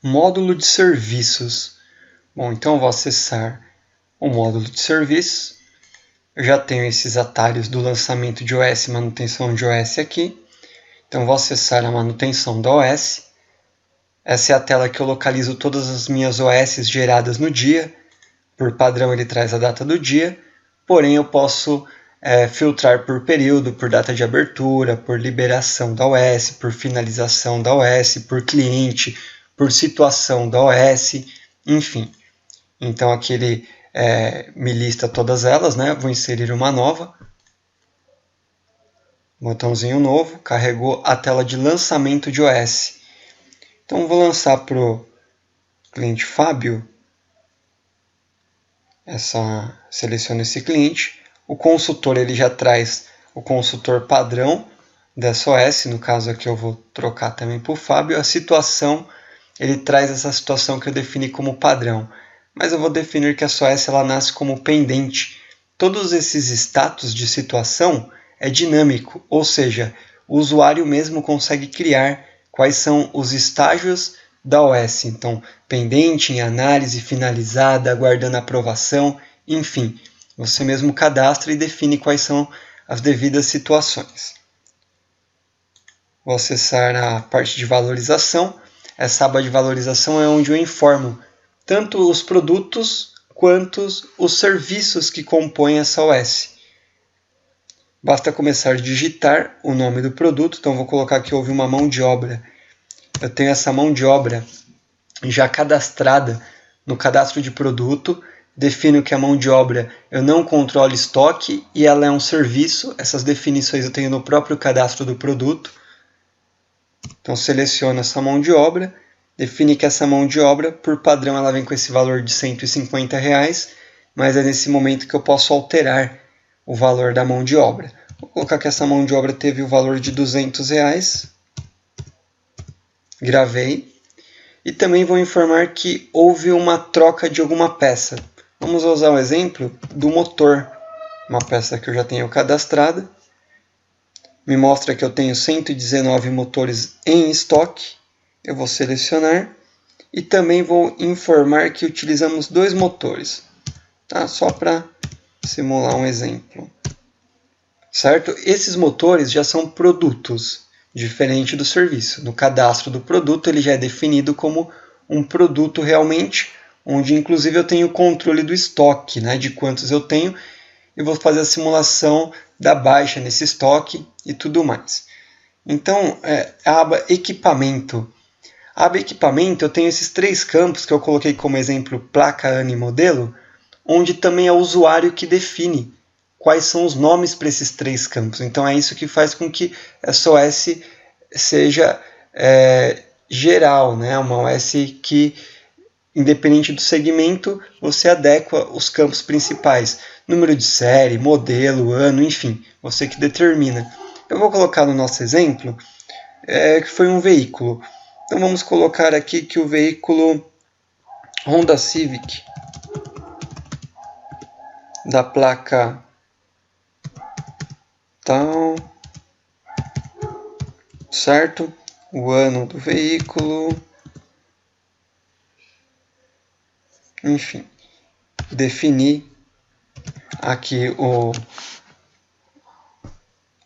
Módulo de serviços. Bom, então eu vou acessar o módulo de serviços. Eu já tenho esses atalhos do lançamento de OS, manutenção de OS aqui. Então vou acessar a manutenção da OS. Essa é a tela que eu localizo todas as minhas OS geradas no dia. Por padrão ele traz a data do dia, porém eu posso filtrar por período, por data de abertura, por liberação da OS, por finalização da OS, por cliente, por situação da OS, enfim. Então aqui ele me lista todas elas, né? Vou inserir uma nova. Botãozinho novo, carregou a tela de lançamento de OS. Então vou lançar para o cliente Fábio. Seleciono esse cliente. O consultor ele já traz o consultor padrão dessa OS. No caso aqui eu vou trocar também para o Fábio. A situação, ele traz essa situação que eu defini como padrão. Mas eu vou definir que essa OS ela nasce como pendente. Todos esses status de situação é dinâmico, ou seja, o usuário mesmo consegue criar quais são os estágios da OS. Então, pendente, em análise, finalizada, aguardando aprovação, enfim. Você mesmo cadastra e define quais são as devidas situações. Vou acessar a parte de valorização. Essa aba de valorização é onde eu informo tanto os produtos quanto os serviços que compõem essa OS. Basta começar a digitar o nome do produto. Então, vou colocar que houve uma mão de obra. Eu tenho essa mão de obra já cadastrada no cadastro de produto. Defino que a mão de obra eu não controlo estoque e ela é um serviço. Essas definições eu tenho no próprio cadastro do produto. Então, seleciono essa mão de obra. Define que essa mão de obra, por padrão, ela vem com esse valor de R$150, mas é nesse momento que eu posso alterar o valor da mão de obra. Vou colocar que essa mão de obra teve o valor de R$200. Gravei. E também vou informar que houve uma troca de alguma peça. Vamos usar o exemplo do motor. Uma peça que eu já tenho cadastrada. Me mostra que eu tenho 119 motores em estoque. Eu vou selecionar. E também vou informar que utilizamos 2 motores. Tá? Só para simular um exemplo. Certo? Esses motores já são produtos, diferente do serviço. No cadastro do produto, ele já é definido como um produto realmente, onde inclusive eu tenho o controle do estoque, né, de quantos eu tenho, e vou fazer a simulação da baixa nesse estoque e tudo mais. Então, a aba equipamento. A aba equipamento, eu tenho esses 3 campos que eu coloquei como exemplo placa, ano e modelo, onde também é o usuário que define quais são os nomes para esses 3 campos. Então é isso que faz com que essa OS seja geral, né? Uma OS que, independente do segmento, você adequa os campos principais. Número de série, modelo, ano, enfim, você que determina. Eu vou colocar no nosso exemplo que foi um veículo. Então vamos colocar aqui que o veículo Honda Civic da placa tal, certo? O ano do veículo, enfim, definir aqui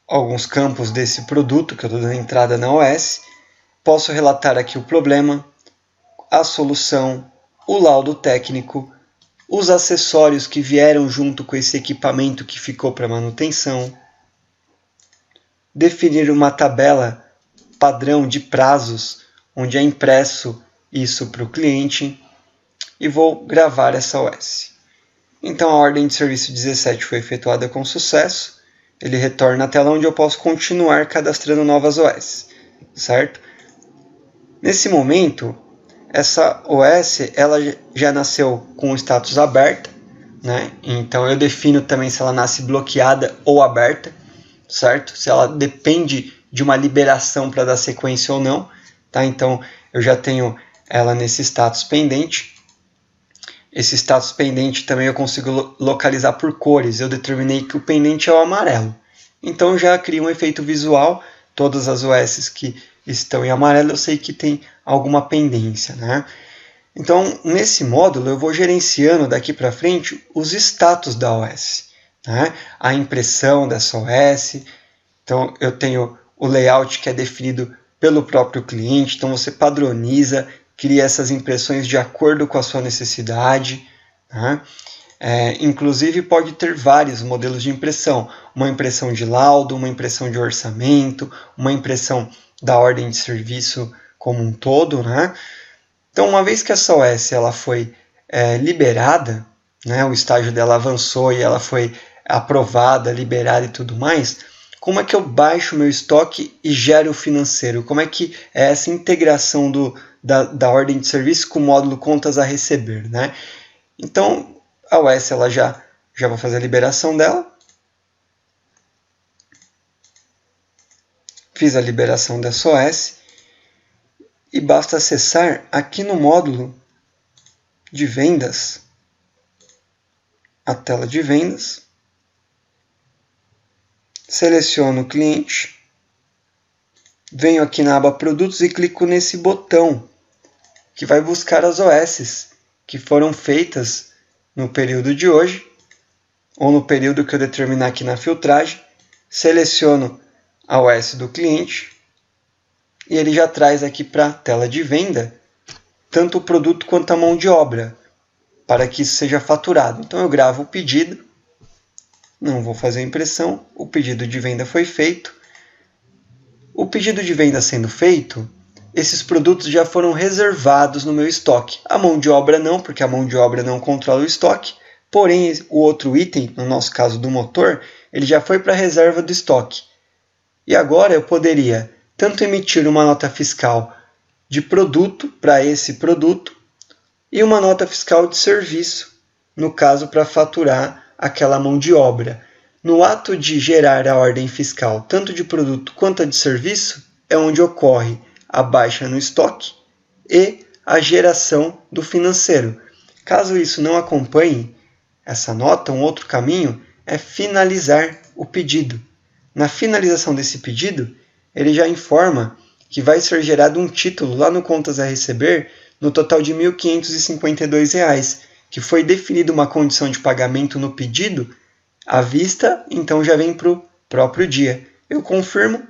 alguns campos desse produto que eu estou dando entrada na OS. Posso relatar aqui o problema, a solução, o laudo técnico, os acessórios que vieram junto com esse equipamento que ficou para manutenção, definir uma tabela padrão de prazos, onde é impresso isso para o cliente, e vou gravar essa OS. Então a ordem de serviço 17 foi efetuada com sucesso, ele retorna a tela onde eu posso continuar cadastrando novas OS, certo? Nesse momento, essa OS ela já nasceu com o status aberta, né? Então eu defino também se ela nasce bloqueada ou aberta, certo? Se ela depende de uma liberação para dar sequência ou não, tá? Então eu já tenho ela nesse status pendente. Esse status pendente também eu consigo localizar por cores. Eu determinei que o pendente é o amarelo. Então já cria um efeito visual. Todas as OS que estão em amarelo eu sei que tem alguma pendência, né? Então, nesse módulo, eu vou gerenciando daqui para frente os status da OS, né? A impressão dessa OS. Então, eu tenho o layout que é definido pelo próprio cliente. Então, você padroniza, cria essas impressões de acordo com a sua necessidade, né? Inclusive, pode ter vários modelos de impressão. Uma impressão de laudo, uma impressão de orçamento, uma impressão da ordem de serviço como um todo, né? Então, uma vez que essa OS ela foi liberada, né, o estágio dela avançou e ela foi aprovada, liberada e tudo mais, como é que eu baixo o meu estoque e gero o financeiro? Como é que é essa integração da ordem de serviço com o módulo contas a receber, né? Então, a OS ela já vai fazer a liberação dela. Fiz a liberação dessa OS. E basta acessar aqui no módulo de vendas, a tela de vendas. Seleciono o cliente. Venho aqui na aba Produtos e clico nesse botão que vai buscar as OSs que foram feitas no período de hoje ou no período que eu determinar aqui na filtragem. Seleciono a OS do cliente e ele já traz aqui para a tela de venda tanto o produto quanto a mão de obra para que isso seja faturado. Então eu gravo o pedido, não vou fazer a impressão, o pedido de venda foi feito. O pedido de venda sendo feito, esses produtos já foram reservados no meu estoque. A mão de obra não, porque a mão de obra não controla o estoque. Porém, o outro item, no nosso caso do motor, ele já foi para a reserva do estoque. E agora eu poderia tanto emitir uma nota fiscal de produto para esse produto e uma nota fiscal de serviço, no caso para faturar aquela mão de obra. No ato de gerar a ordem fiscal, tanto de produto quanto a de serviço, é onde ocorre a baixa no estoque e a geração do financeiro. Caso isso não acompanhe essa nota, um outro caminho é finalizar o pedido. Na finalização desse pedido, ele já informa que vai ser gerado um título lá no Contas a Receber no total de R$ 1.552, que foi definida uma condição de pagamento no pedido à vista, então já vem para o próprio dia. Eu confirmo,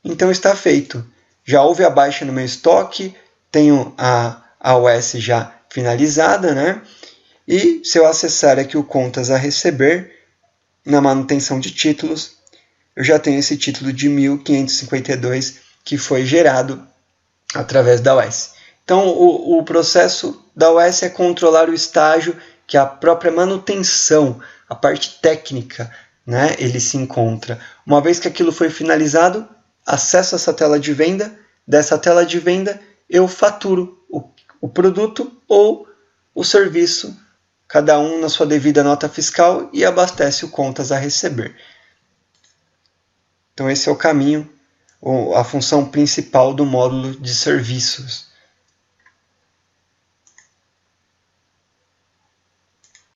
então está feito. Já houve a baixa no meu estoque, tenho a OS já finalizada, né? E se eu acessar aqui o Contas a Receber, na manutenção de títulos, eu já tenho esse título de 1.552 que foi gerado através da OS. Então, o processo da OS é controlar o estágio que a própria manutenção, a parte técnica, né, ele se encontra. Uma vez que aquilo foi finalizado, acesso essa tela de venda. Dessa tela de venda, eu faturo o produto ou o serviço, cada um na sua devida nota fiscal, e abastece o Contas a Receber. Então esse é o caminho, a função principal do módulo de serviços.